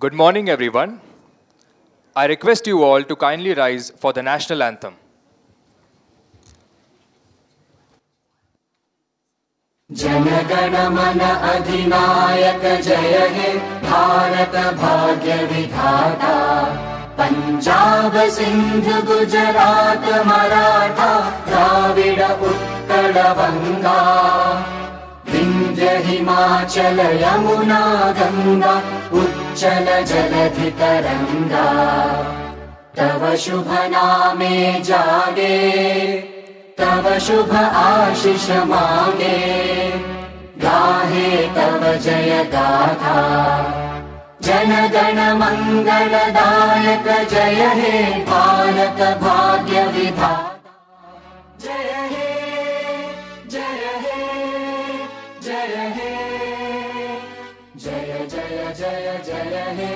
Good morning, everyone. I request you all to kindly rise for the national anthem. जनगण मन अधिनायक जय हे भारत भाग्य विधाता पंजाब सिंध गुजरात मराठा द्राविड उत्कल बंगा विंध्य हिमाचल यमुना गंगा उच्चल जलधि तरंगा तव शुभ नामे जागे तव शुभ आशीष मांगे गाहे तव जय गाथा जन गण मंगलदायक जय हे भारत भाग्य विधाता जय हे जय हे जय हे जय जय जय जय हे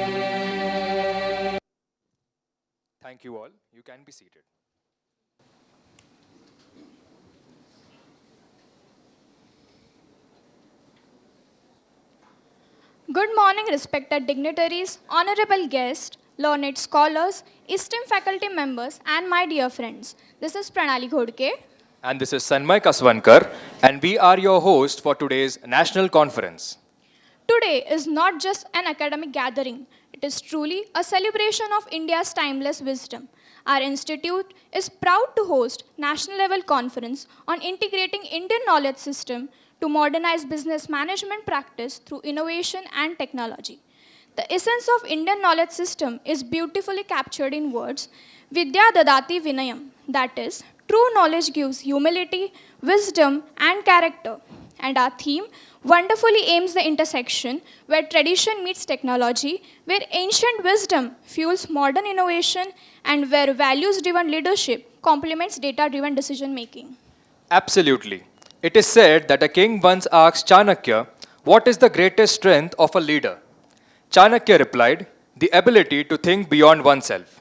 Thank you all. You can be seated. Good morning, respected dignitaries, honorable guests, learned scholars, esteemed faculty members, and my dear friends. This is Pranali Ghodke. And this is Sanmay Kaswankar, and we are your host for today's national conference. Today is not just an academic gathering, it is truly a celebration of India's timeless wisdom. Our institute is proud to host national level conference on integrating Indian knowledge system to modernize business management practice through innovation and technology. The essence of Indian knowledge system is beautifully captured in words Vidya Dadati Vinayam, that is, true knowledge gives humility, wisdom, and character. And our theme wonderfully aims the intersection where tradition meets technology, where ancient wisdom fuels modern innovation, and where values-driven leadership complements data-driven decision-making. Absolutely. It is said that a king once asked Chanakya, "What is the greatest strength of a leader?" Chanakya replied, "The ability to think beyond oneself."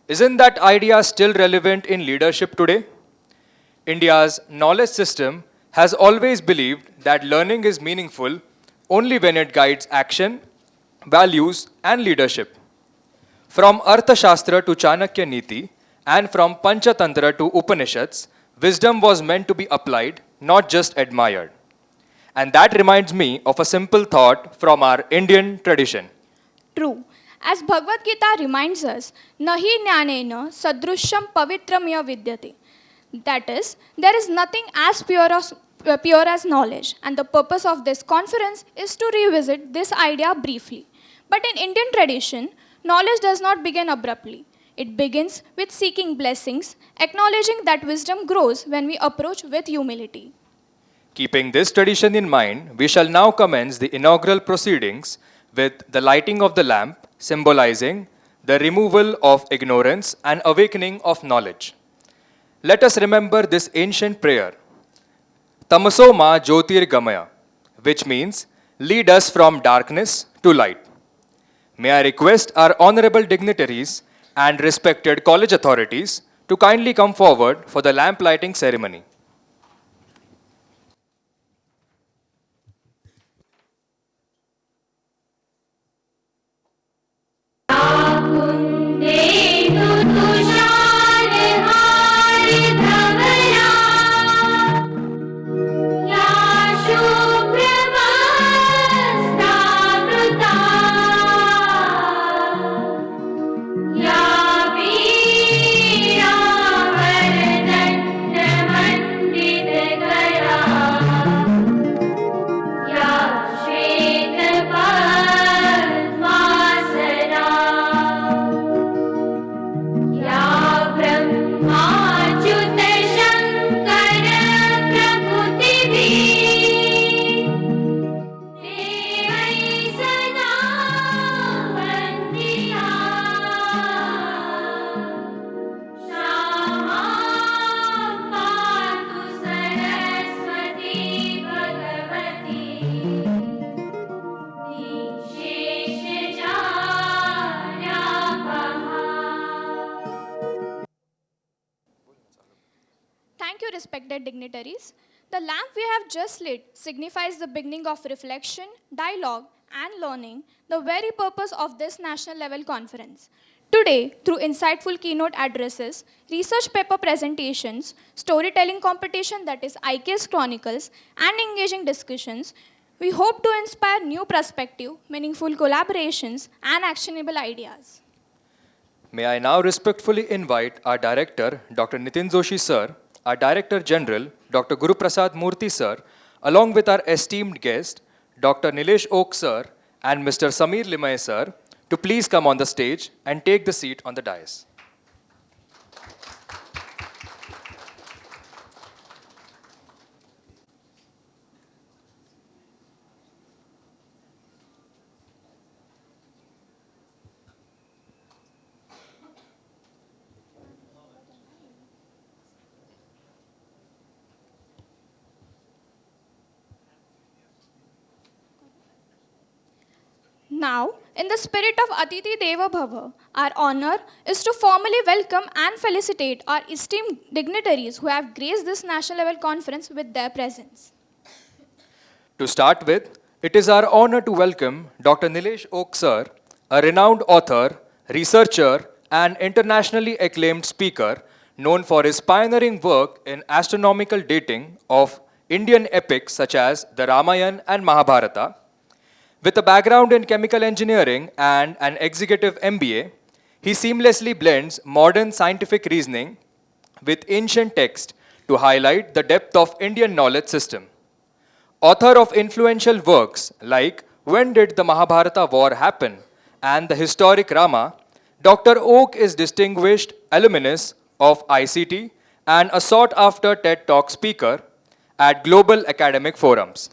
Isn't that idea still relevant in leadership today? India's knowledge system has always believed that learning is meaningful only when it guides action, values, and leadership. From Arthashastra to Chanakya Niti, and from Panchatantra to Upanishads, wisdom was meant to be applied, not just admired. And that reminds me of a simple thought from our Indian tradition. True. As Bhagavad Gita reminds us, Nahi jnanena sadrushyam pavitramya vidyate. That is, there is nothing as pure as knowledge. And the purpose of this conference is to revisit this idea briefly. But in Indian tradition, knowledge does not begin abruptly. It begins with seeking blessings, acknowledging that wisdom grows when we approach with humility. Keeping this tradition in mind, we shall now commence the inaugural proceedings with the lighting of the lamp, symbolizing the removal of ignorance and awakening of knowledge. Let us remember this ancient prayer, Tamaso ma jyotir gamaya, which means lead us from darkness to light. May I request our honorable dignitaries and respected college authorities to kindly come forward for the lamp lighting ceremony. Thank you, respected dignitaries. The lamp we have just lit signifies the beginning of reflection, dialogue, and learning, the very purpose of this national level conference. Today, through insightful keynote addresses, research paper presentations, storytelling competition that is IKS Chronicles, and engaging discussions, we hope to inspire new perspective, meaningful collaborations, and actionable ideas. May I now respectfully invite our Director, Dr. Nitin Joshi Sir, our Director General, Dr. Guru Prasad Murthy Sir, along with our esteemed guest, Dr. Nilesh Oak Sir, and Mr. Samir Limaye Sir, to please come on the stage and take the seat on the dais. Now, in the spirit of Atiti Deva Bhava, our honor is to formally welcome and felicitate our esteemed dignitaries who have graced this national level conference with their presence. To start with, it is our honor to welcome Dr. Nilesh Oak Sir, a renowned author, researcher, and internationally acclaimed speaker known for his pioneering work in astronomical dating of Indian epics such as the Ramayana and Mahabharata. With a background in chemical engineering and an executive MBA, he seamlessly blends modern scientific reasoning with ancient text to highlight the depth of Indian knowledge system. Author of influential works like When Did the Mahabharata War Happen and the historic Rama, Dr. Oak is distinguished alumnus of ICT and a sought after TED Talk speaker at global academic forums.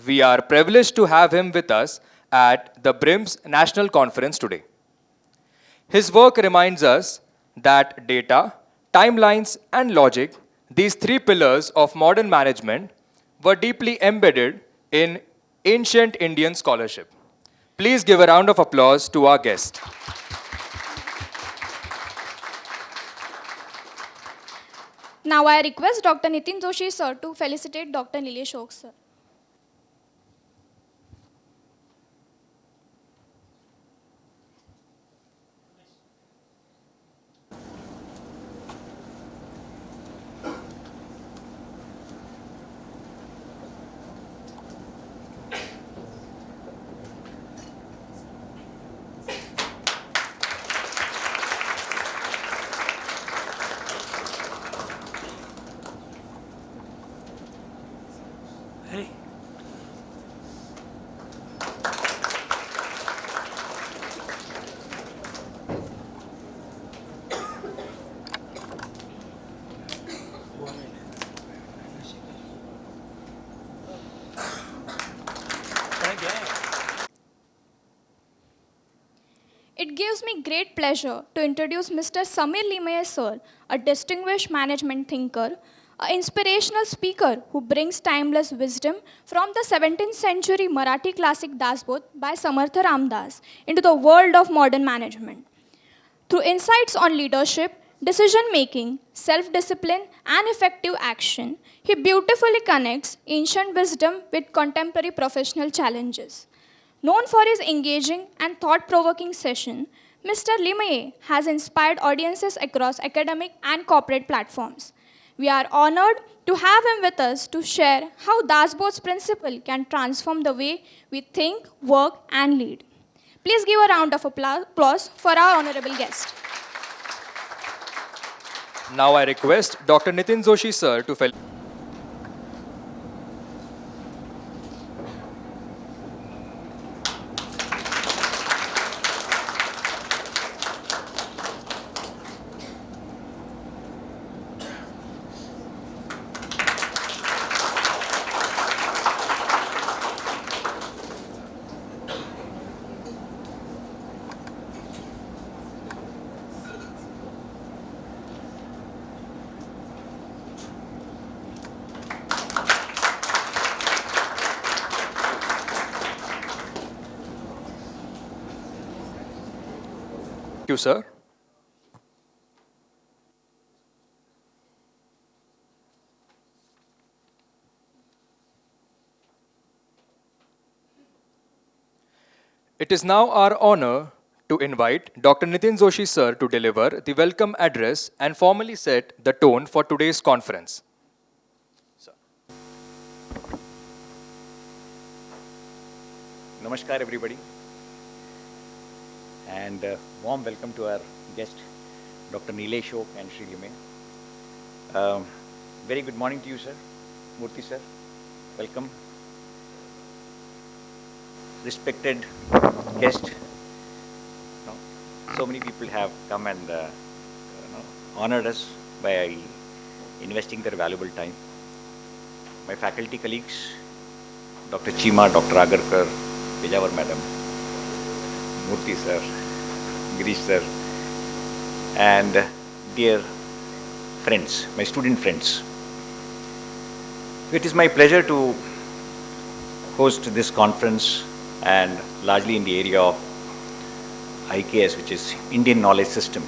We are privileged to have him with us at the BRIMS National Conference today. His work reminds us that data, timelines, and logic, these three pillars of modern management, were deeply embedded in ancient Indian scholarship. Please give a round of applause to our guest. Now I request Dr. Nitin Joshi sir to felicitate Dr. Nilesh Oak sir. Hey. It gives me great pleasure to introduce Mr. Samir Limaye sir, a distinguished management thinker, an inspirational speaker who brings timeless wisdom from the 17th century Marathi classic Dasbodh by Samartha Ramdas into the world of modern management. Through insights on leadership, decision making, self discipline, and effective action, he beautifully connects ancient wisdom with contemporary professional challenges. Known for his engaging and thought provoking session, Mr. Limaye has inspired audiences across academic and corporate platforms. We are honored to have him with us to share how Dasbodh's principle can transform the way we think, work, and lead. Please give a round of applause for our honorable guest. Now I request Dr. Nitin Joshi sir to felicitate. Thank you, sir. It is now our honor to invite Dr. Nitin Joshi sir to deliver the welcome address and formally set the tone for today's conference. Namaskar everybody, and warm welcome to our guest, Dr. Nilesh and Sri Lime. Very good morning to you, sir. Murthy sir, welcome. Respected guest, so many people have come and honored us by investing their valuable time. My faculty colleagues, Dr. Chima, Dr. Agarkar, Pejavar Madam, Murthy sir, Girish sir, and dear friends, my student friends. It is my pleasure to host this conference, and largely in the area of IKS, which is Indian Knowledge System.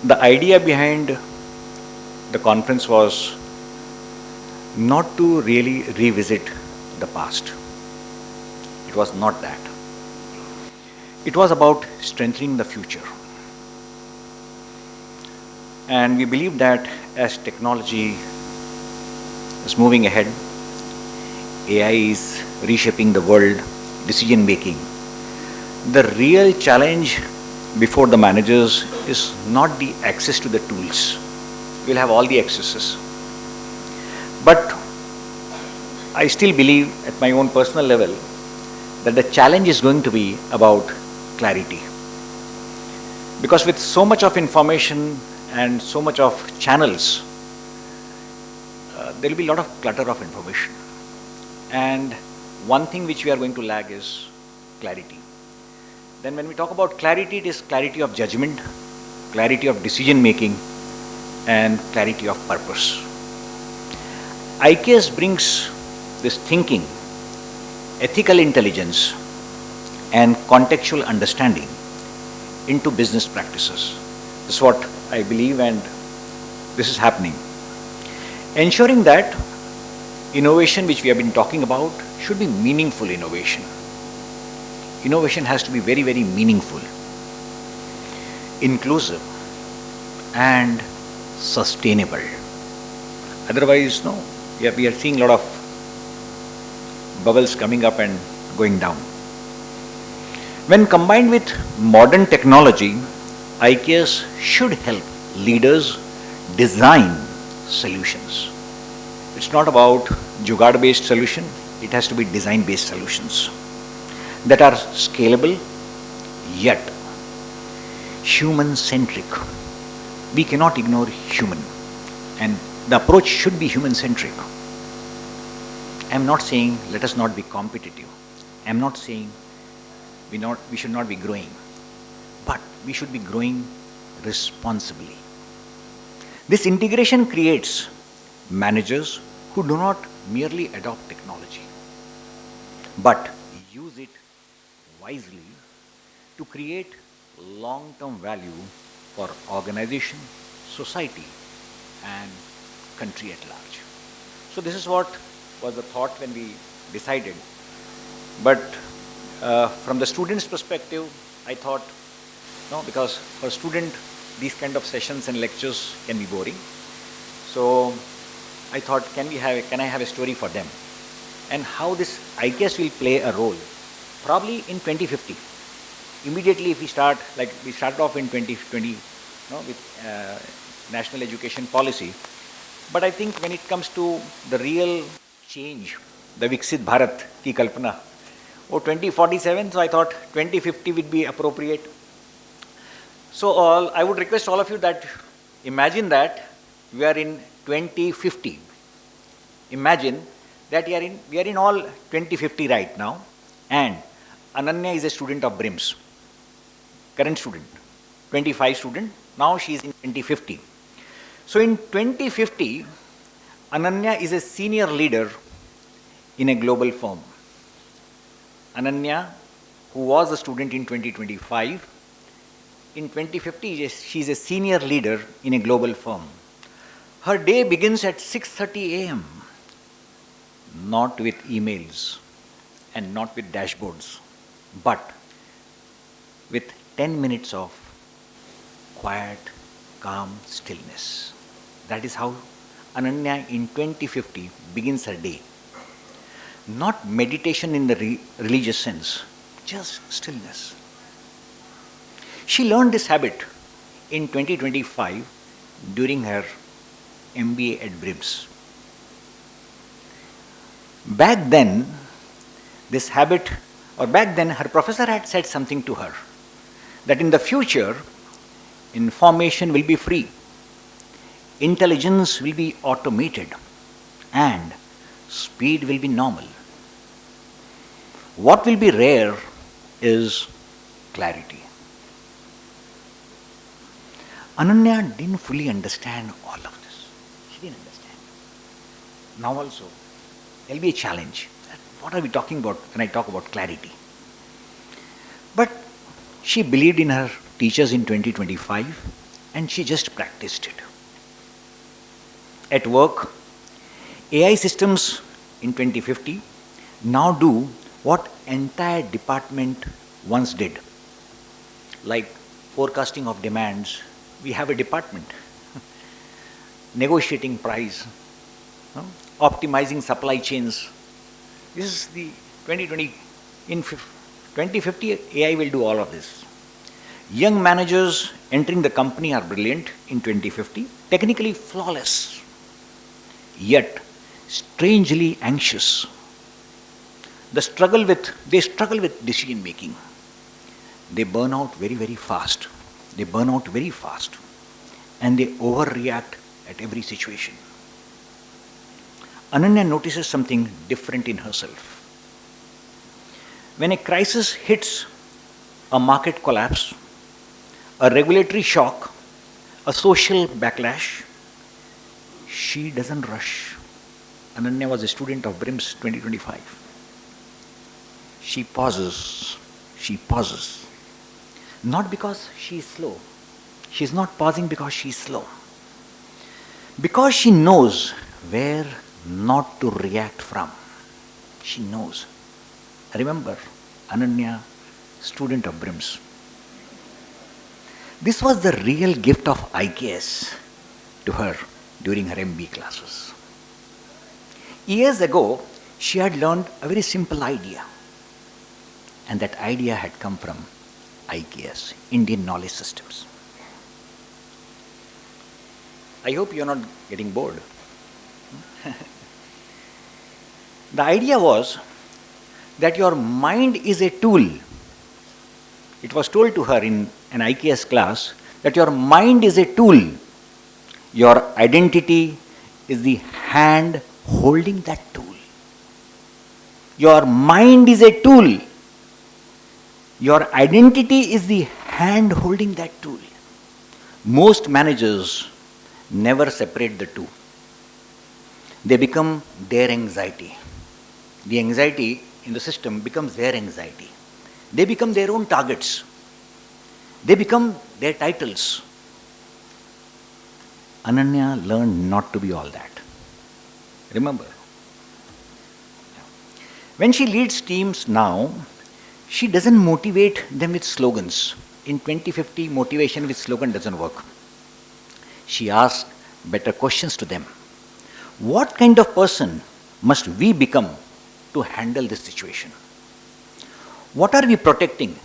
The idea behind the conference was not to really revisit the past. It was not that. It was about strengthening the future. And we believe that as technology is moving ahead, AI is reshaping the world, decision making. The real challenge before the managers is not the access to the tools. We'll have all the accesses. But I still believe at my own personal level that the challenge is going to be about clarity. Because with so much of information and so much of channels, there will be a lot of clutter of information. And one thing which we are going to lag is clarity. Then when we talk about clarity, it is clarity of judgment, clarity of decision making, and clarity of purpose. IKS brings this thinking, ethical intelligence, and contextual understanding into business practices. This is what I believe, and this is happening. Ensuring that innovation which we have been talking about should be meaningful innovation. Innovation has to be very, very meaningful, inclusive, and sustainable. Otherwise, no, we are seeing a lot of bubbles coming up and going down. When combined with modern technology, IKS should help leaders design solutions. It's not about jugaad-based solution, it has to be design-based solutions that are scalable yet human-centric. We cannot ignore human, and the approach should be human-centric. I'm not saying let us not be competitive. I'm not saying we should not be growing, but we should be growing responsibly. This integration creates managers who do not merely adopt technology, but use it wisely to create long-term value for organization, society, and country at large. So this is what was the thought when we decided. But from the student's perspective, I thought, no, because for a student, these kind of sessions and lectures can be boring. So I thought, can I have a story for them? And how this, I guess, will play a role. Probably in 2050. Immediately if we start, like we started off in 2020, with national education policy. But I think when it comes to the real change, the Viksit Bharat ki kalpana, 2047, so I thought 2050 would be appropriate. So I would request all of you that imagine that we are in 2050. Imagine that we are in all 2050 right now, and Ananya is a student of BRIMS, current student, 25 student, now she is in 2050. So in 2050, Ananya is a senior leader in a global firm. Ananya, who was a student in 2025, in 2050, she is a senior leader in a global firm. Her day begins at 6:30 a.m. not with emails and not with dashboards, but with 10 minutes of quiet, calm stillness. That is how Ananya in 2050 begins her day. Not meditation in the religious sense, just stillness. She learned this habit in 2025 during her MBA at BRIMS. Back then, her professor had said something to her that in the future, information will be free, intelligence will be automated, and speed will be normal. What will be rare is clarity. Ananya didn't fully understand all of this. She didn't understand. Now also, there will be a challenge. What are we talking about when I talk about clarity? But she believed in her teachers in 2025 and she just practiced it. At work, AI systems in 2050 now do what entire department once did. Like forecasting of demands, we have a department. Negotiating price, optimizing supply chains. This is the 2020. In 2050, AI will do all of this. Young managers entering the company are brilliant in 2050, technically flawless, yet strangely anxious. They struggle with decision making. They burn out very, very fast. And they overreact at every situation. Ananya notices something different in herself. When a crisis hits, a market collapse, a regulatory shock, a social backlash, she doesn't rush. Ananya was a student of BRIMS 2025. She pauses. Not because she is slow. She is not pausing because she is slow. Because she knows where not to react from. She knows. Remember, Ananya, student of BRIMS. This was the real gift of IKS to her during her MBA classes. Years ago, she had learned a very simple idea. And that idea had come from IKS, Indian Knowledge Systems. I hope you're not getting bored. The idea was that your mind is a tool. It was told to her in an IKS class that your mind is a tool. Your identity is the hand holding that tool. Your mind is a tool. Your identity is the hand holding that tool. Most managers never separate the two. They become their anxiety. The anxiety in the system becomes their anxiety. They become their own targets. They become their titles. Ananya learned not to be all that. Remember, when she leads teams now, she doesn't motivate them with slogans. In 2050, motivation with slogan doesn't work. She asks better questions to them. What kind of person must we become to handle this situation? What are we protecting?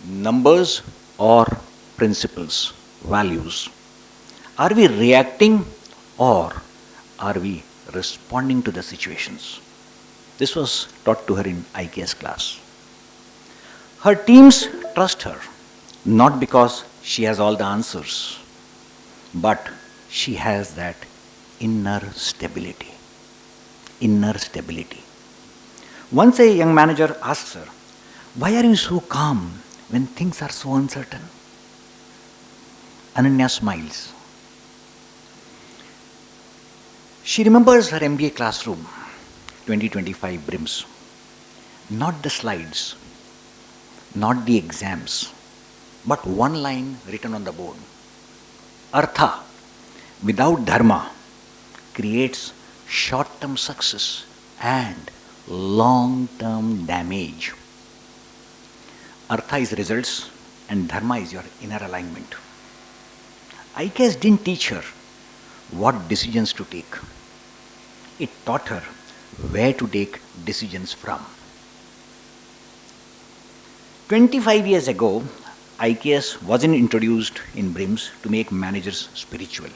Numbers or principles, values? Are we reacting or are we responding to the situations? This was taught to her in IKS class. Her teams trust her, not because she has all the answers, but she has that inner stability. Once a young manager asks her, "Why are you so calm when things are so uncertain?" Ananya smiles. She remembers her MBA classroom, 2025 BRIMS. Not the slides, not the exams, but one line written on the board. Artha without dharma creates short-term success and long-term damage. Artha is results and dharma is your inner alignment. IKS didn't teach her what decisions to take. It taught her where to take decisions from. 25 years ago, IKS wasn't introduced in BRIMS to make managers spiritual.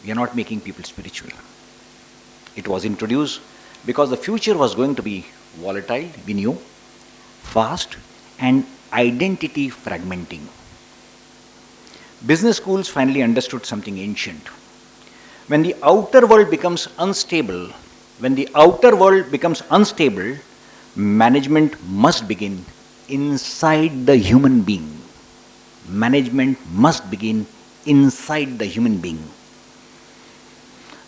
We are not making people spiritual. It was introduced because the future was going to be volatile, we knew, fast, and identity fragmenting. Business schools finally understood something ancient. When the outer world becomes unstable, management must begin inside the human being. Management must begin inside the human being.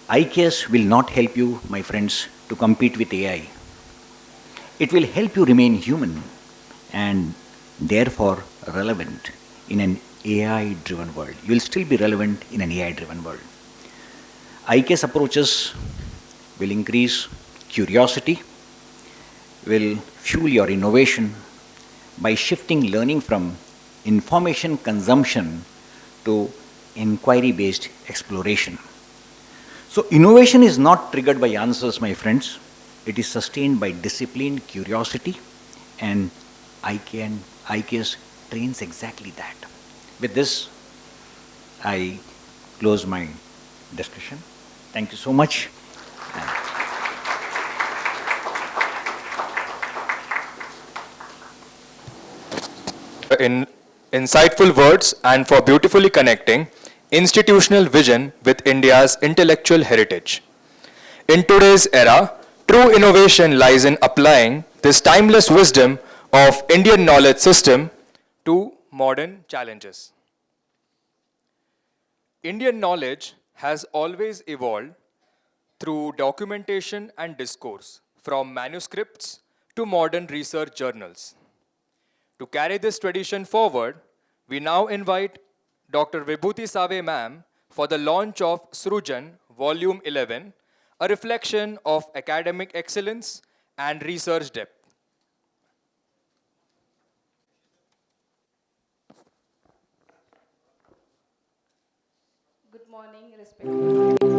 IKS will not help you, my friends, to compete with AI. It will help you remain human and therefore relevant in an AI-driven world. You will still be relevant in an AI-driven world. IKS approaches will increase curiosity, will fuel your innovation by shifting learning from information consumption to inquiry-based exploration. So innovation is not triggered by answers, my friends. It is sustained by discipline, curiosity, and IKS trains exactly that. With this, I close my discussion. Thank you so much. In insightful words and for beautifully connecting institutional vision with India's intellectual heritage. In today's era, true innovation lies in applying this timeless wisdom of Indian knowledge system to modern challenges. Indian knowledge has always evolved through documentation and discourse, from manuscripts to modern research journals. To carry this tradition forward, we now invite Dr. Vibhuti Save ma'am for the launch of Srujan Volume 11, a reflection of academic excellence and research depth. Good morning, respected.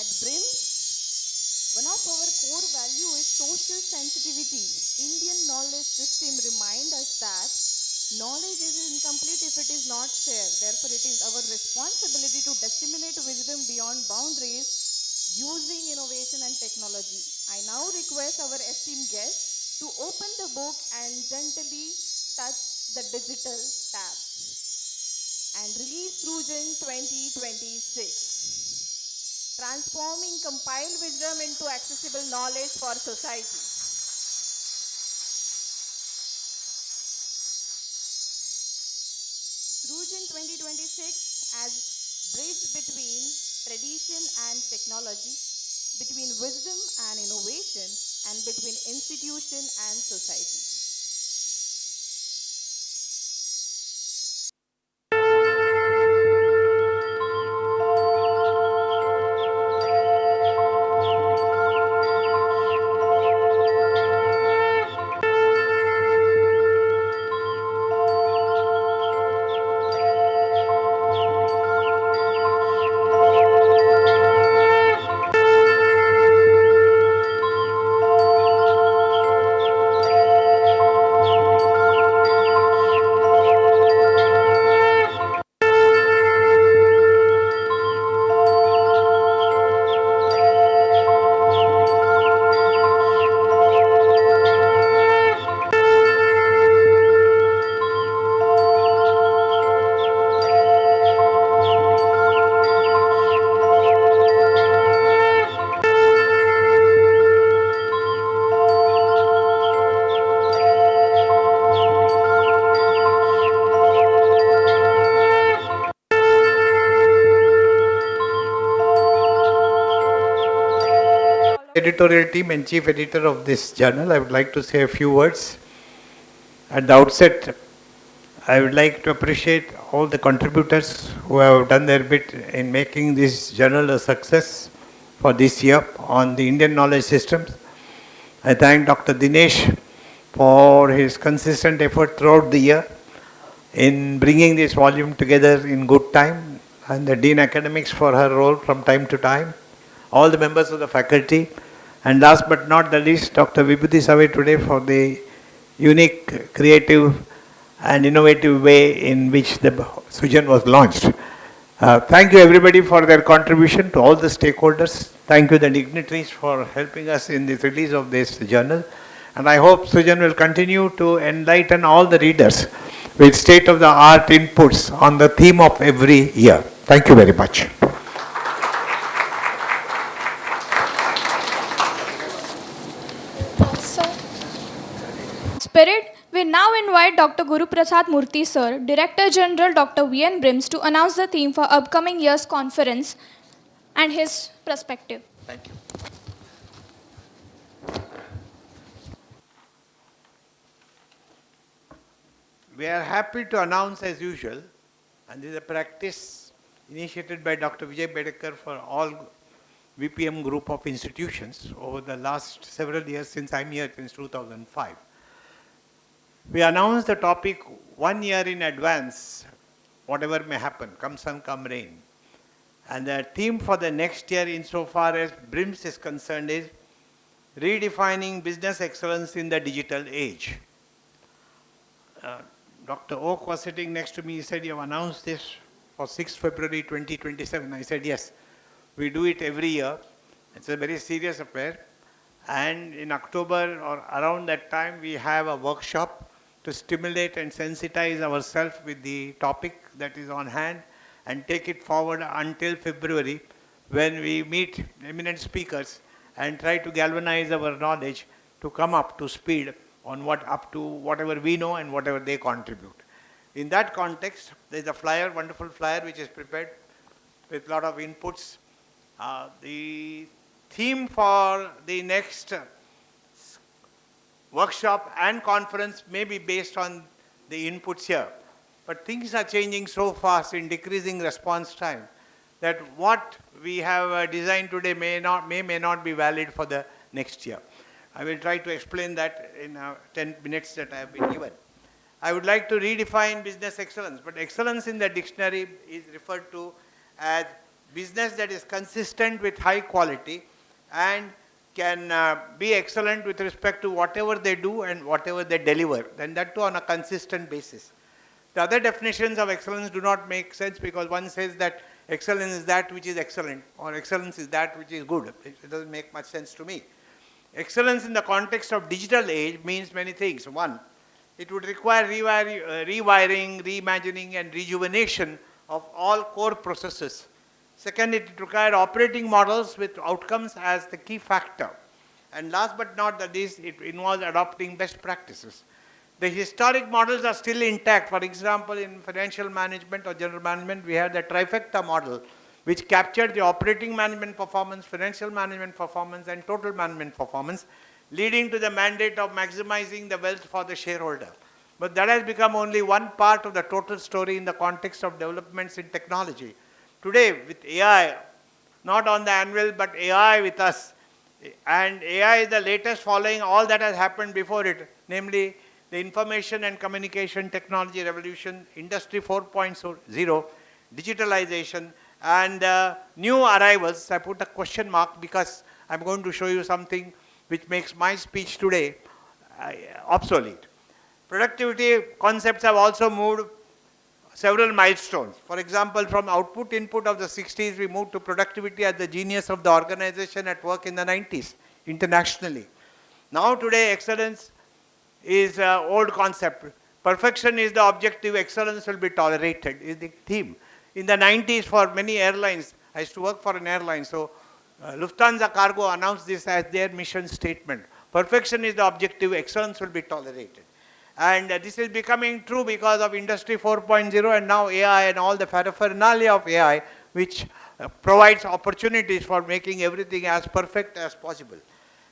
BRIMS, one of our core value is social sensitivity. Indian knowledge system remind us that knowledge is incomplete if it is not shared. Therefore, it is our responsibility to disseminate wisdom beyond boundaries using innovation and technology. I now request our esteemed guests to open the book and gently touch the digital tab and release Trujan 2026. Transforming compiled wisdom into accessible knowledge for society. Trujan 2026 as bridge between tradition and technology, between wisdom and innovation, and between institution and society. Editorial team and chief editor of this journal, I would like to say a few words. At the outset, I would like to appreciate all the contributors who have done their bit in making this journal a success for this year on the Indian knowledge systems. I thank Dr. Dinesh for his consistent effort throughout the year in bringing this volume together in good time, and the Dean Academics for her role from time to time, all the members of the faculty, and last but not the least, Dr. Vibhuti Save today for the unique, creative and innovative way in which the Sujan was launched. Thank you everybody for their contribution, to all the stakeholders. Thank you the dignitaries for helping us in the release of this journal. And I hope Sujan will continue to enlighten all the readers with state-of-the-art inputs on the theme of every year. Thank you very much. Spirit, we now invite Dr. Guru Prasad Murthy Sir, Director General Dr. V.N. BRIMS, to announce the theme for upcoming year's conference and his perspective. Thank you. We are happy to announce as usual, and this is a practice initiated by Dr. Vijay Bedekar for all VPM group of institutions over the last several years since I'm here since 2005. We announce the topic 1 year in advance, whatever may happen, come sun, come rain. And the theme for the next year insofar as BRIMS is concerned is redefining business excellence in the digital age. Dr. Oak was sitting next to me. He said, you have announced this for 6th February 2027. I said, yes, we do it every year. It's a very serious affair. And in October or around that time, we have a workshop to stimulate and sensitize ourselves with the topic that is on hand and take it forward until February, when we meet eminent speakers and try to galvanize our knowledge to come up to speed on whatever we know and whatever they contribute. In that context, there is a flyer, wonderful flyer, which is prepared with a lot of inputs. The theme for the next workshop and conference may be based on the inputs here. But things are changing so fast in decreasing response time that what we have designed today may not be valid for the next year. I will try to explain that in 10 minutes that I have been given. I would like to redefine business excellence, but excellence in the dictionary is referred to as business that is consistent with high quality and can be excellent with respect to whatever they do and whatever they deliver, and that too on a consistent basis. The other definitions of excellence do not make sense because one says that excellence is that which is excellent or excellence is that which is good. It doesn't make much sense to me. Excellence in the context of digital age means many things. One, it would require rewiring, reimagining and rejuvenation of all core processes. Second, it required operating models with outcomes as the key factor. And last but not the least, it involves adopting best practices. The historic models are still intact. For example, in financial management or general management, we had the trifecta model, which captured the operating management performance, financial management performance, and total management performance, leading to the mandate of maximizing the wealth for the shareholder. But that has become only one part of the total story in the context of developments in technology. Today, with AI, not on the anvil, but AI with us, and AI is the latest following all that has happened before it, namely the information and communication technology revolution, Industry 4.0, digitalization, and new arrivals. I put a question mark because I'm going to show you something which makes my speech today obsolete. Productivity concepts have also moved several milestones. For example, from output input of the 60s, we moved to productivity as the genius of the organization at work in the 90s, internationally. Now today, excellence is an old concept. Perfection is the objective, excellence will be tolerated, is the theme. In the 90s, for many airlines, I used to work for an airline, so Lufthansa Cargo announced this as their mission statement. Perfection is the objective, excellence will be tolerated. And this is becoming true because of Industry 4.0 and now AI and all the paraphernalia of AI, which provides opportunities for making everything as perfect as possible.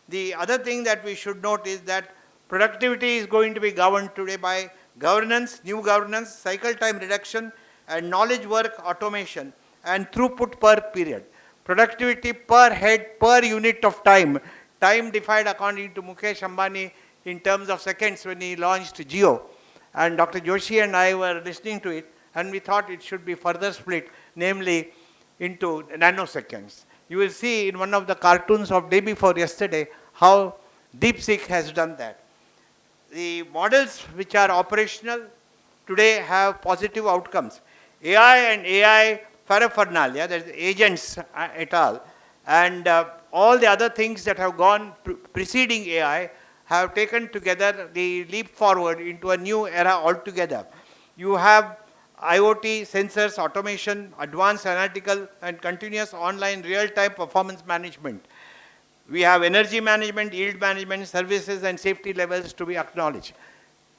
The other thing that we should note is that productivity is going to be governed today by governance, new governance, cycle time reduction, and knowledge work automation, and throughput per period. Productivity per head, per unit of time, time defined according to Mukesh Ambani in terms of seconds when he launched Jio. And Dr. Joshi and I were listening to it, and we thought it should be further split, namely into nanoseconds. You will see in one of the cartoons of day before yesterday how DeepSeek has done that. The models which are operational today have positive outcomes. AI and AI paraphernalia, that is agents et al., and all the other things that have gone preceding AI have taken together the leap forward into a new era altogether. You have IoT, sensors, automation, advanced analytical and continuous online real-time performance management. We have energy management, yield management, services and safety levels to be acknowledged.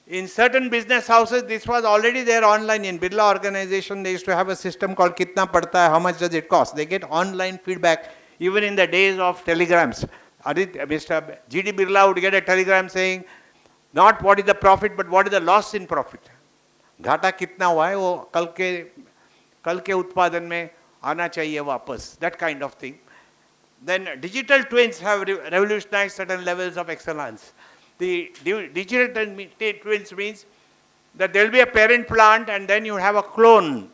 In certain business houses, this was already there online. In Birla organization, they used to have a system called Kitna Padta Hai, how much does it cost? They get online feedback even in the days of telegrams. Mr. G.D. Birla would get a telegram saying, not what is the profit, but what is the loss in profit. घाटा कितना हुआ है वो कल के उत्पादन में आना चाहिए वापस. That kind of thing. Then digital twins have revolutionized certain levels of excellence. The digital twins means that there will be a parent plant and then you have a clone.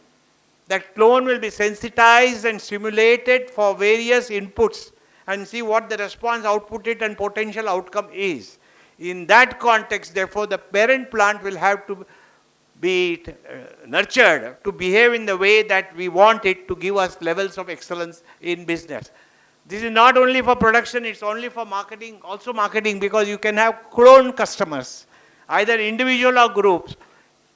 That clone will be sensitized and simulated for various inputs and see what the response output it and potential outcome is. In that context, therefore, the parent plant will have to be nurtured to behave in the way that we want it to give us levels of excellence in business. This is not only for production, it's only for marketing, also marketing, because you can have clone customers, either individual or groups.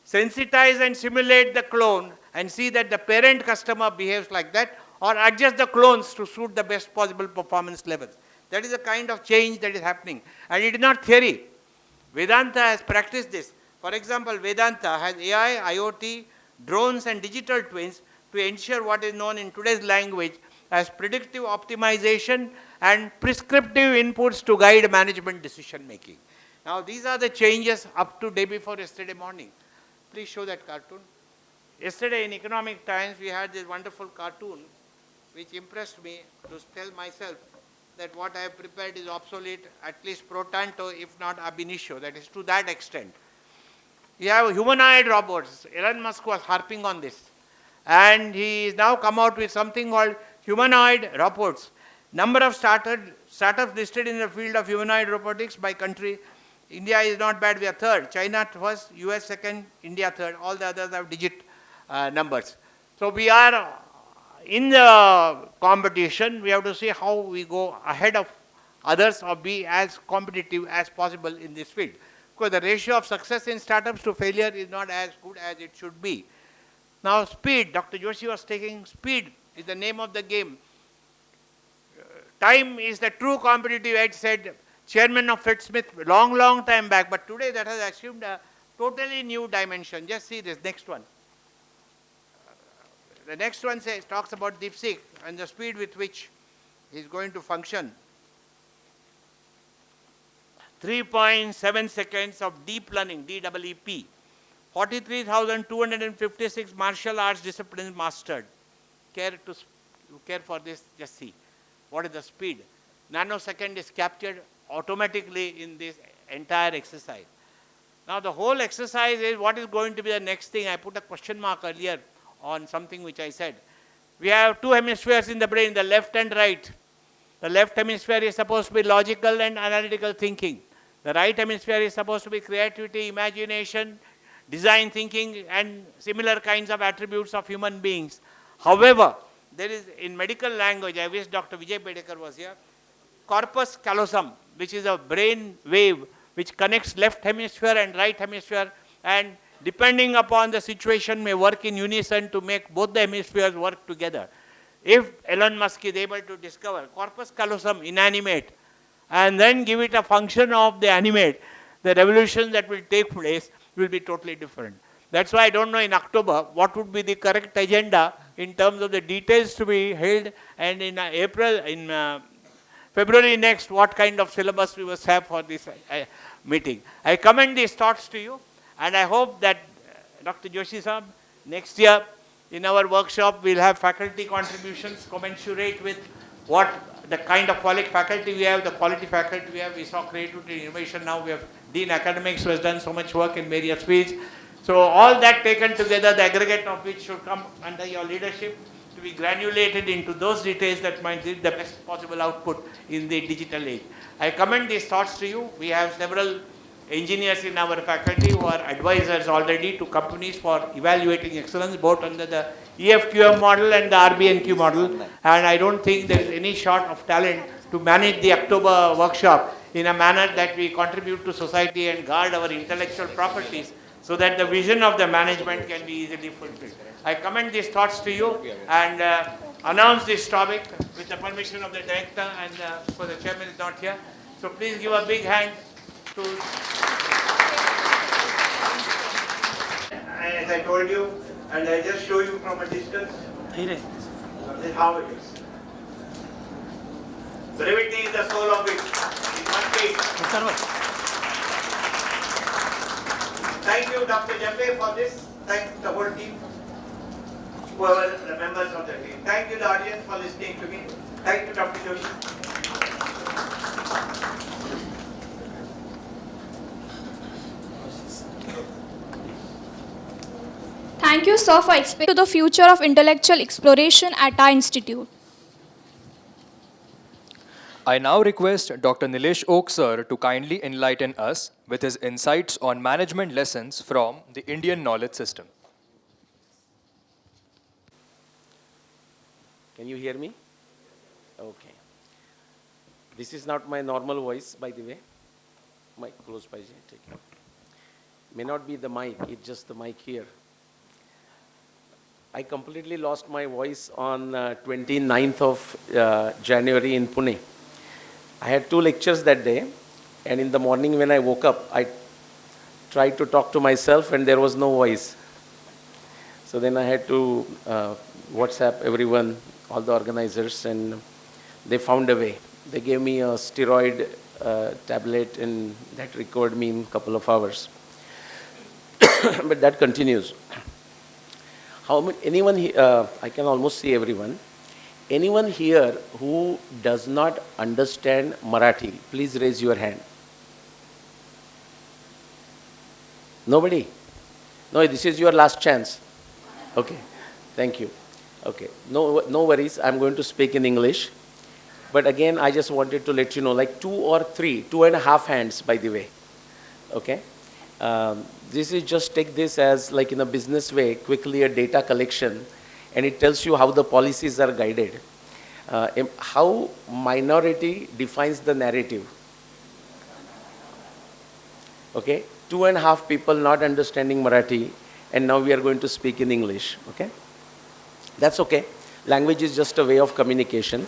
Sensitize and simulate the clone and see that the parent customer behaves like that, or adjust the clones to suit the best possible performance levels. That is the kind of change that is happening. And it is not theory. Vedanta has practiced this. For example, Vedanta has AI, IoT, drones and digital twins to ensure what is known in today's language as predictive optimization and prescriptive inputs to guide management decision making. Now these are the changes up to day before yesterday morning. Please show that cartoon. Yesterday in Economic Times we had this wonderful cartoon which impressed me to tell myself that what I have prepared is obsolete, at least pro tanto, if not ab initio, that is to that extent. You have humanoid robots. Elon Musk was harping on this. and he has now come out with something called humanoid robots. Number of startups listed in the field of humanoid robotics by country. India is not bad, we are third. China first, US second, India third. All the others have digit numbers. So we are in the competition. We have to see how we go ahead of others or be as competitive as possible in this field. Because the ratio of success in startups to failure is not as good as it should be. Now speed, Dr. Joshi was taking speed is the name of the game. Time is the true competitive edge, said chairman of Fred Smith long time back, but today that has assumed a totally new dimension. Just see this next one. The next one talks about DeepSeek and the speed with which he is going to function. 3.7 seconds of deep learning, DEEP. 43,256 martial arts disciplines mastered. Care for this? Just see. What is the speed? Nanosecond is captured automatically in this entire exercise. Now the whole exercise is what is going to be the next thing. I put a question mark earlier on something which I said. We have two hemispheres in the brain, the left and right. The left hemisphere is supposed to be logical and analytical thinking. The right hemisphere is supposed to be creativity, imagination, design thinking, and similar kinds of attributes of human beings. However, there is, in medical language, I wish Dr. Vijay Pedekar was here, corpus callosum, which is a brain wave which connects left hemisphere and right hemisphere, and depending upon the situation may work in unison to make both the hemispheres work together. If Elon Musk is able to discover corpus callosum inanimate and then give it a function of the animate, the revolution that will take place will be totally different. That's why I don't know in October what would be the correct agenda in terms of the details to be held, and in February next, what kind of syllabus we must have for this meeting. I commend these thoughts to you, and I hope that Dr. Joshi Sahab, next year in our workshop we'll have faculty contributions commensurate with what the kind of faculty we have, the quality faculty we have. We saw creativity and innovation, now we have Dean Academics who has done so much work in various fields. So all that taken together, the aggregate of which should come under your leadership to be granulated into those details that might give the best possible output in the digital age. I commend these thoughts to you. We have several engineers in our faculty who are advisors already to companies for evaluating excellence, both under the EFQM model and the RBNQ model. And I don't think there is any short of talent to manage the October workshop in a manner that we contribute to society and guard our intellectual properties, so that the vision of the management can be easily fulfilled. I commend these thoughts to you and announce this topic with the permission of the director, and for the chairman is not here. So please give a big hand to... As I told you, and I just show you from a distance, this is how it is. Brevity is the soul of it. It must be. Thank you, Dr. Jambe, for this. Thank the whole team, whoever the members of the team. Thank you, the audience, for listening to me. Thank you, Dr. Joshi. Thank you, sir, for explaining to the future of intellectual exploration at our institute. I now request Dr. Nilesh Oak sir to kindly enlighten us with his insights on management lessons from the Indian knowledge system. Can you hear me? Okay. This is not my normal voice, by the way. Mic close by, take it. May not be the mic, it's just the mic here. I completely lost my voice on 29th of January in Pune. I had 2 lectures that day, and in the morning when I woke up, I tried to talk to myself and there was no voice. So then I had to WhatsApp everyone, all the organizers, and they found a way. They gave me a steroid tablet, and that recovered me in a couple of hours. But that continues. Anyone here, I can almost see everyone. Anyone here who does not understand Marathi, please raise your hand. Nobody? No, this is your last chance. Okay. Thank you. Okay, no worries. I'm going to speak in English. But again, I just wanted to let you know, like 2.5 hands, by the way. Okay? This is just take this as like in a business way, quickly a data collection, and it tells you how the policies are guided. How minority defines the narrative. Okay? 2.5 people not understanding Marathi, and now we are going to speak in English. Okay? That's okay. Language is just a way of communication.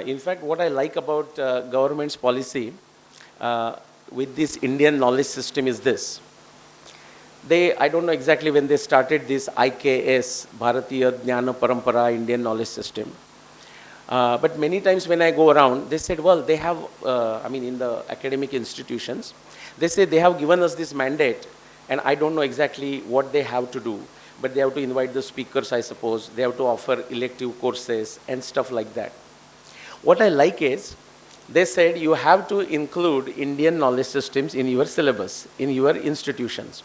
In fact, what I like about government's policy with this Indian knowledge system is this. I don't know exactly when they started this IKS, Bharatiya Jnana Parampara, Indian knowledge system. But many times when I go around, they said, well, they have, in the academic institutions, they say they have given us this mandate, and I don't know exactly what they have to do. But they have to invite the speakers, I suppose. They have to offer elective courses and stuff like that. What I like is, they said you have to include Indian knowledge systems in your syllabus, in your institutions.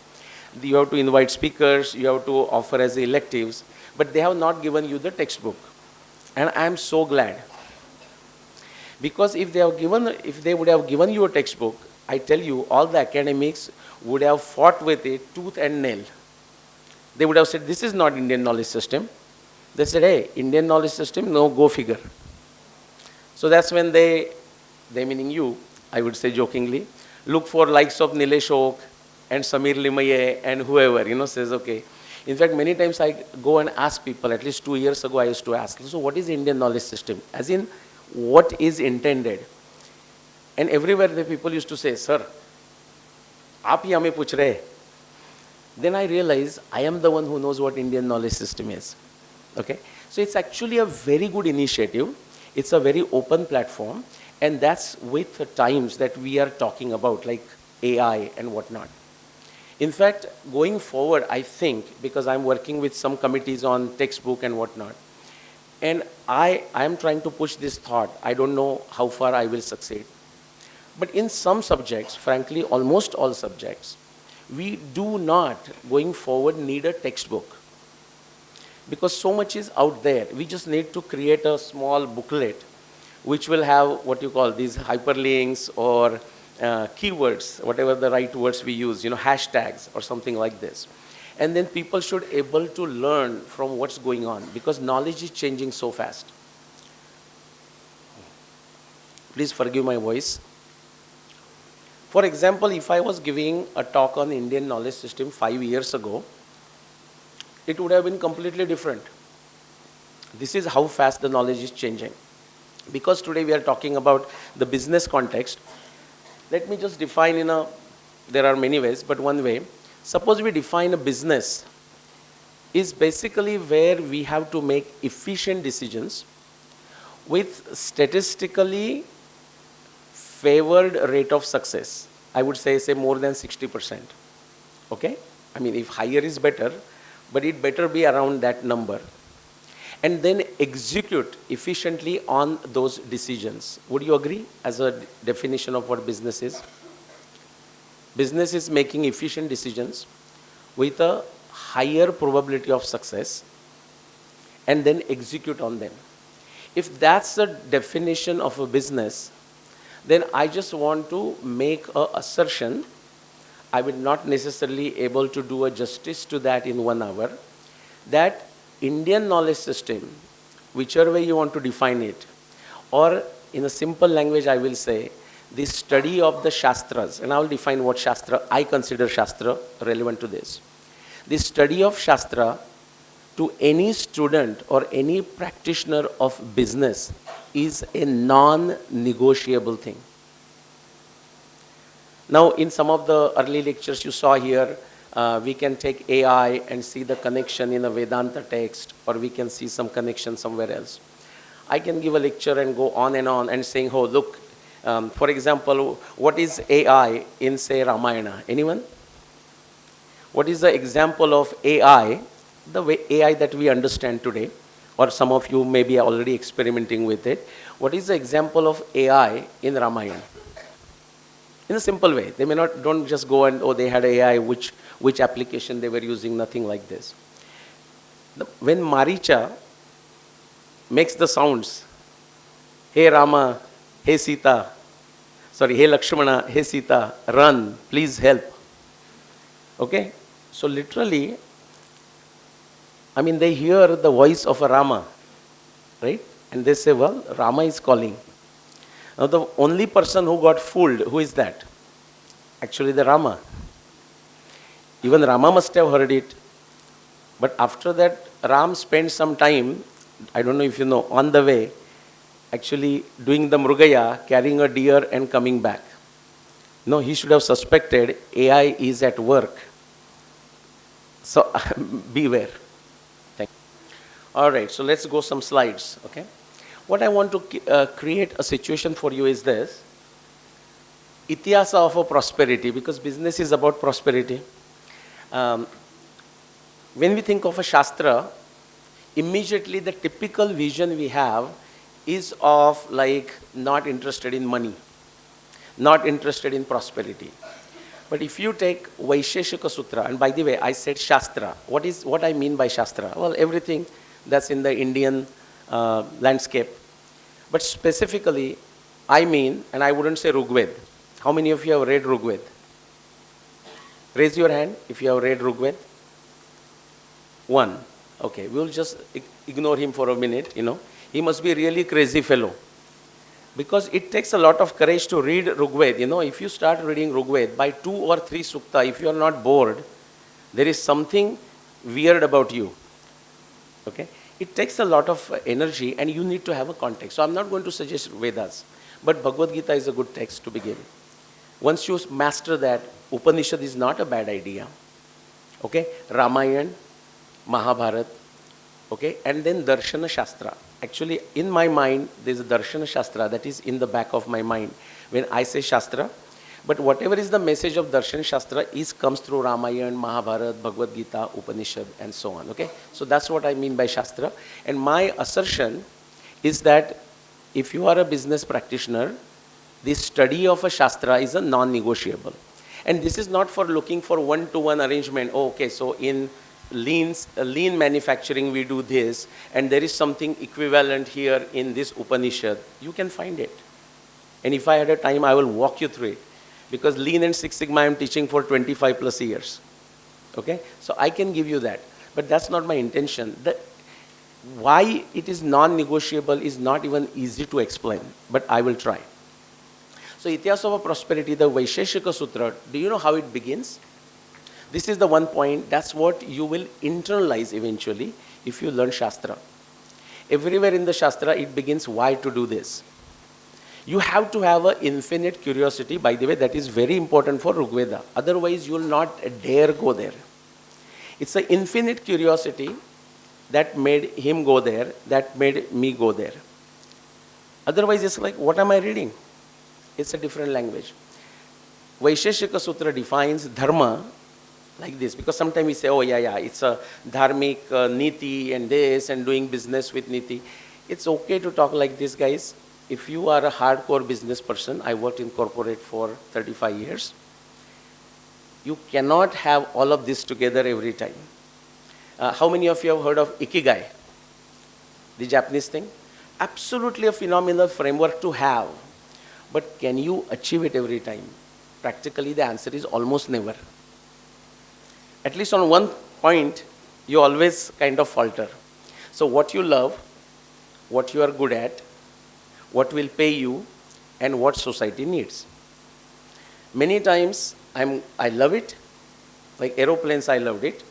You have to invite speakers, you have to offer as electives, but they have not given you the textbook. And I am so glad. Because if they would have given you a textbook, I tell you, all the academics would have fought with it tooth and nail. They would have said, this is not Indian knowledge system. They said, hey, Indian knowledge system, no, go figure. So that's when they meaning you, I would say jokingly, look for likes of Nilesh and Samir Limaye and whoever, says, okay. In fact, many times I go and ask people, at least 2 years ago I used to ask, so what is the Indian knowledge system? As in, what is intended? And everywhere the people used to say, sir, aap hi hame puch rahe. Then I realize I am the one who knows what Indian knowledge system is. Okay? So it's actually a very good initiative. It's a very open platform, and that's with the times that we are talking about, like AI and whatnot. In fact, going forward, I think, because I'm working with some committees on textbook and whatnot, and I am trying to push this thought. I don't know how far I will succeed. But in some subjects, frankly, almost all subjects, we do not, going forward, need a textbook. Because so much is out there. We just need to create a small booklet which will have what you call these hyperlinks or keywords, whatever the right words we use, hashtags or something like this. And then people should be able to learn from what's going on, because knowledge is changing so fast. Please forgive my voice. For example, if I was giving a talk on Indian knowledge system 5 years ago, it would have been completely different. This is how fast the knowledge is changing. Because today we are talking about the business context, let me just define there are many ways, but one way. Suppose we define a business is basically where we have to make efficient decisions with statistically favored rate of success. I would say more than 60%. Okay? If higher is better, but it better be around that number. And then execute efficiently on those decisions. Would you agree as a definition of what business is? Business is making efficient decisions with a higher probability of success and then execute on them. If that's the definition of a business, then I just want to make an assertion. I will not necessarily able to do a justice to that in 1 hour, that Indian knowledge system, whichever way you want to define it, or in a simple language I will say, the study of the Shastras, and I will define what Shastra, I consider Shastra relevant to this. The study of Shastra to any student or any practitioner of business is a non-negotiable thing. Now, in some of the early lectures you saw here, we can take AI and see the connection in a Vedanta text, or we can see some connection somewhere else. I can give a lecture and go on and saying, oh, look, for example, what is AI in, say, Ramayana? Anyone? What is the example of AI, the way AI that we understand today, or some of you may be already experimenting with it? What is the example of AI in Ramayana? In a simple way. They don't just go and, oh, they had AI, which application they were using, nothing like this. When Maricha makes the sounds, hey Rama, hey Sita, sorry, hey Lakshmana, hey Sita, run, please help. Okay? So literally, I mean, they hear the voice of a Rama, right? And they say, well, Rama is calling. Now, the only person who got fooled, who is that? Actually, the Rama. Even Rama must have heard it. But after that, Ram spent some time, I don't know if you know, on the way, actually doing the Mrugaya, carrying a deer and coming back. No, he should have suspected AI is at work. So beware. Thank you. All right, so let's go some slides. Okay. What I want to create a situation for you is this. Ityasa of a prosperity, because business is about prosperity. When we think of a Shastra, immediately the typical vision we have is of like not interested in money, not interested in prosperity. But if you take Vaisheshika Sutra, and by the way, I said Shastra. What I mean by Shastra? Well, everything that's in the Indian landscape. But specifically, I mean, and I wouldn't say Rigved. How many of you have read Rigved? Raise your hand if you have read Rigved. One. Okay, we'll just ignore him for a minute, you know. He must be a really crazy fellow. Because it takes a lot of courage to read Rigved. You know, if you start reading Rigved, by 2 or 3 sukta, if you are not bored, there is something weird about you. Okay? It takes a lot of energy and you need to have a context. So I'm not going to suggest Vedas, but Bhagavad Gita is a good text to begin. Once you master that, Upanishad is not a bad idea. Okay? Ramayana, Mahabharata, okay? And then Darshana Shastra. Actually, in my mind, there's a Darshana Shastra that is in the back of my mind when I say Shastra. But whatever is the message of Darshana Shastra comes through Ramayana, Mahabharata, Bhagavad Gita, Upanishad, and so on. Okay? So that's what I mean by Shastra. And my assertion is that if you are a business practitioner, the study of a Shastra is a non-negotiable. And this is not for looking for one-to-one arrangement. Oh, okay, so in lean manufacturing we do this, and there is something equivalent here in this Upanishad. You can find it. And if I had a time, I will walk you through it. Because Lean and Six Sigma I am teaching for 25 plus years. Okay? So I can give you that. But that's not my intention. Why it is non-negotiable is not even easy to explain. But I will try. So Ityasa of Prosperity, the Vaisheshika Sutra, do you know how it begins? This is the one point, that's what you will internalize eventually if you learn Shastra. Everywhere in the Shastra, it begins why to do this. You have to have an infinite curiosity, by the way, that is very important for Rigveda. Otherwise, you will not dare go there. It's an infinite curiosity that made him go there, that made me go there. Otherwise, it's like, what am I reading? It's a different language. Vaisheshika Sutra defines dharma like this, because sometimes we say, oh yeah, it's a dharmic niti and this and doing business with niti. It's okay to talk like this, guys. If you are a hardcore business person, I worked in corporate for 35 years. You cannot have all of this together every time. How many of you have heard of Ikigai? The Japanese thing? Absolutely a phenomenal framework to have. But can you achieve it every time? Practically, the answer is almost never. At least on one point, you always kind of falter. So what you love, what you are good at, what will pay you, and what society needs. Many times, I love it. Like aeroplanes, I loved it.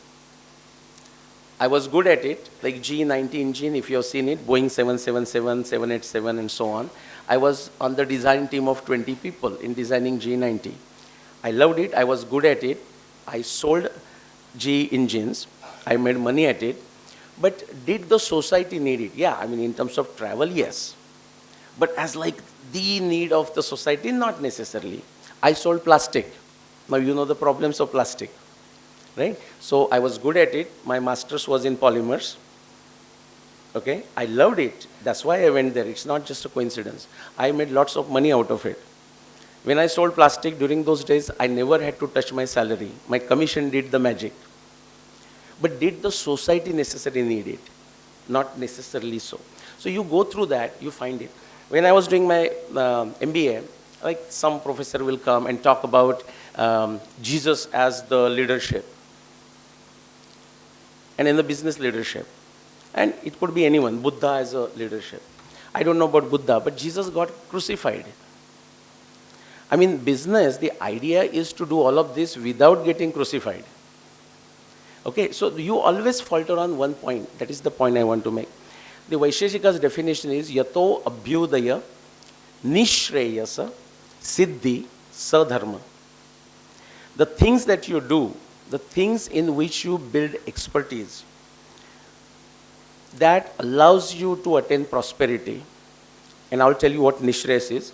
I was good at it, like G90 engine, if you have seen it, Boeing 777, 787, and so on. I was on the design team of 20 people in designing G90. I loved it, I was good at it. I sold G engines, I made money at it. But did the society need it? Yeah, I mean, in terms of travel, yes. But as like the need of the society, not necessarily. I sold plastic. Now you know the problems of plastic, right? So I was good at it. My master's was in polymers. Okay, I loved it. That's why I went there. It's not just a coincidence. I made lots of money out of it. When I sold plastic during those days, I never had to touch my salary. My commission did the magic. But did the society necessarily need it? Not necessarily so. So you go through that, you find it. When I was doing my MBA, like some professor will come and talk about Jesus as the leadership, and in the business leadership. And it could be anyone, Buddha as a leadership. I don't know about Buddha, but Jesus got crucified. I mean, business, the idea is to do all of this without getting crucified. Okay, so you always falter on one point. That is the point I want to make. The Vaisheshika's definition is yato abhyudaya nishreyasa siddhi sadharma. The things that you do, the things in which you build expertise, that allows you to attain prosperity. And I'll tell you what Nishreyas is.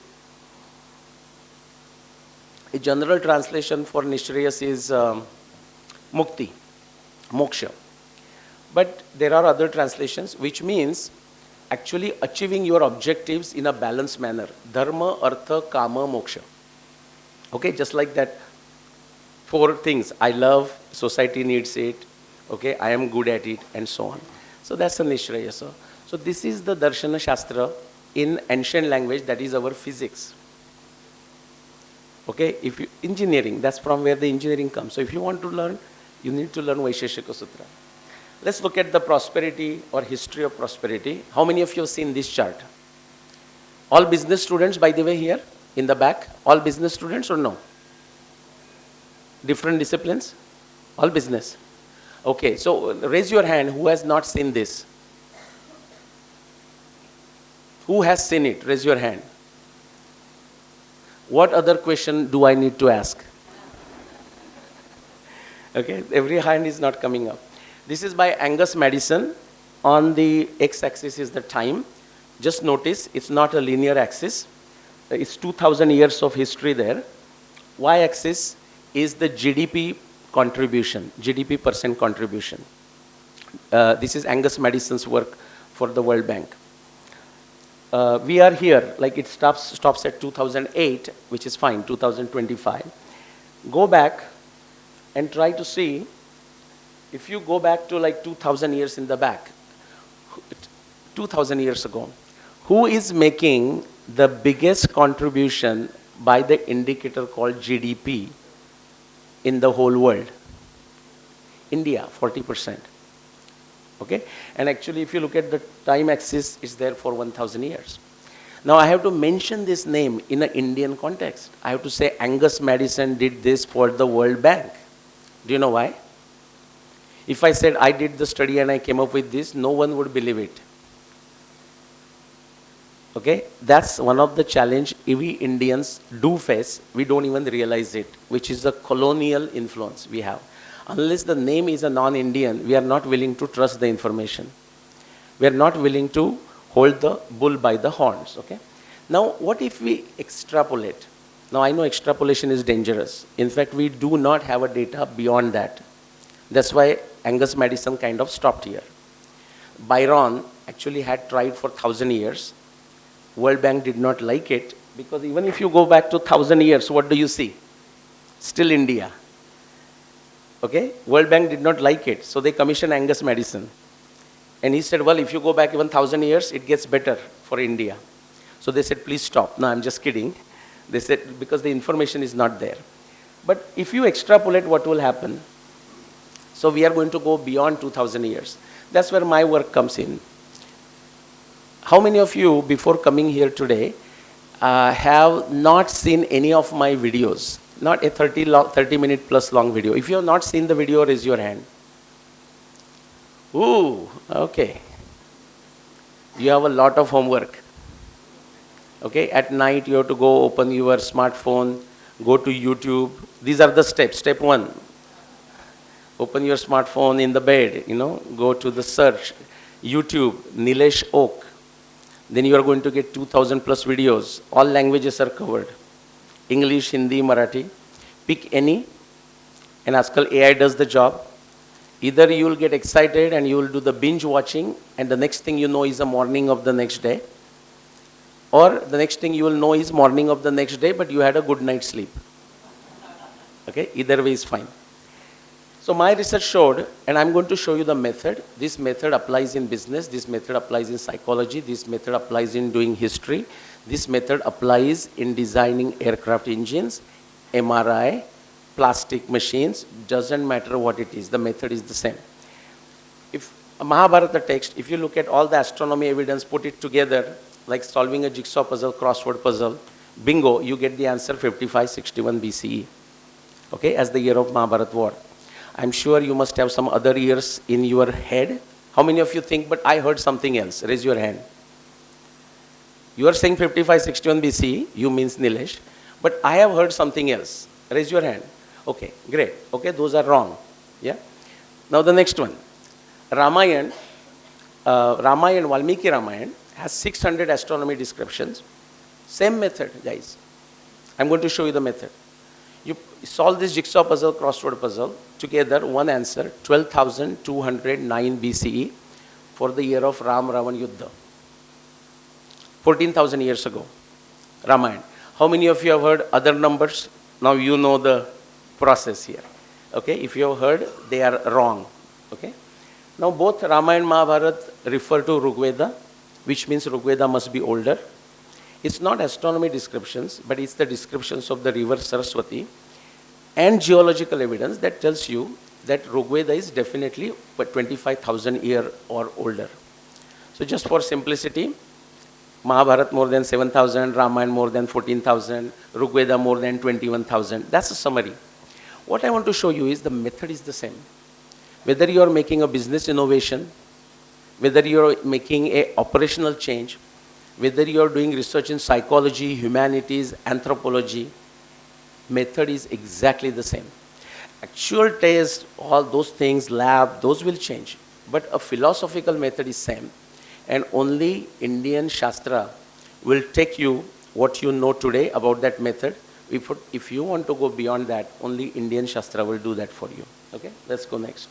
A general translation for Nishreyas is mukti, moksha. But there are other translations which means actually achieving your objectives in a balanced manner. Dharma, artha, kama, moksha. Okay, just like that. 4 things. I love, society needs it, okay, I am good at it, and so on. So that's a Nishreyasa. So this is the Darshana Shastra in ancient language, that is our physics. Okay, if you, engineering, that's from where the engineering comes. So if you want to learn, you need to learn Vaisheshika Sutra. Let's look at the prosperity or history of prosperity. How many of you have seen this chart? All business students, by the way, here in the back, all business students or no? Different disciplines? All business. Okay, so raise your hand who has not seen this. Who has seen it? Raise your hand. What other question do I need to ask? Okay, every hand is not coming up. This is by Angus Madison. On the x-axis is the time. Just notice it's not a linear axis. It's 2000 years of history there. Y-axis is the GDP contribution, GDP percent contribution. This is Angus Madison's work for the World Bank. We are here, like it stops at 2008, which is fine, 2025. Go back and try to see, if you go back to like 2000 years in the back, 2000 years ago, who is making the biggest contribution by the indicator called GDP in the whole world? India, 40%. Okay? And actually, if you look at the time axis, it's there for 1000 years. Now, I have to mention this name in an Indian context. I have to say Angus Madison did this for the World Bank. Do you know why? If I said I did the study and I came up with this, no one would believe it. Okay? That's one of the challenge we Indians do face. We don't even realize it, which is the colonial influence we have. Unless the name is a non-Indian, we are not willing to trust the information. We are not willing to hold the bull by the horns. Okay? Now, what if we extrapolate? Now, I know extrapolation is dangerous. In fact, we do not have a data beyond that. That's why Angus Madison kind of stopped here. Byron actually had tried for 1000 years. World Bank did not like it, because even if you go back to 1000 years, what do you see? Still India. Okay? World Bank did not like it, so they commissioned Angus Madison. And he said, well, if you go back even 1000 years, it gets better for India. So they said, please stop. No, I'm just kidding. They said, because the information is not there. But if you extrapolate what will happen, so we are going to go beyond 2000 years. That's where my work comes in. How many of you, before coming here today, have not seen any of my videos? Not a 30-minute plus long video. If you have not seen the video, raise your hand. Ooh, okay. You have a lot of homework. Okay, at night you have to go open your smartphone, go to YouTube. These are the steps. Step 1. Open your smartphone in the bed, go to the search, YouTube, Nilesh Oak. Then you are going to get 2000 plus videos. All languages are covered. English, Hindi, Marathi. Pick any, and Askal AI does the job. Either you will get excited and you will do the binge watching, and the next thing you know is the morning of the next day. Or the next thing you will know is morning of the next day, but you had a good night's sleep. Okay, either way is fine. So my research showed, and I'm going to show you the method. This method applies in business, this method applies in psychology, this method applies in doing history, this method applies in designing aircraft engines, MRI, plastic machines, doesn't matter what it is, the method is the same. If a Mahabharata text, if you look at all the astronomy evidence, put it together, like solving a jigsaw puzzle, crossword puzzle, bingo, you get the answer 5561 BCE, okay, as the year of Mahabharata war. I'm sure you must have some other years in your head. How many of you think, but I heard something else? Raise your hand. You are saying 5561 BCE, you means Nilesh, but I have heard something else. Raise your hand. Okay, great. Okay, those are wrong. Yeah. Now the next one. Ramayana, Valmiki Ramayana has 600 astronomy descriptions. Same method, guys. I'm going to show you the method. You solve this jigsaw puzzle, crossword puzzle, together one answer, 12,209 BCE for the year of Ram Ravan Yuddha. 14,000 years ago, Ramayana. How many of you have heard other numbers? Now you know the process here. Okay, if you have heard, they are wrong. Okay. Now both Ramayana and Mahabharata refer to Rigveda, which means Rigveda must be older. It's not astronomy descriptions, but it's the descriptions of the river Saraswati and geological evidence that tells you that Rigveda is definitely 25,000 years or older. So just for simplicity, Mahabharata more than 7,000, Ramayana more than 14,000, Rigveda more than 21,000. That's a summary. What I want to show you is the method is the same. Whether you are making a business innovation, whether you are making a operational change, whether you are doing research in psychology, humanities, anthropology, method is exactly the same. Actual test, all those things, lab, those will change. But a philosophical method is same. And only Indian Shastra will take you what you know today about that method. If you want to go beyond that, only Indian Shastra will do that for you. Okay, let's go next.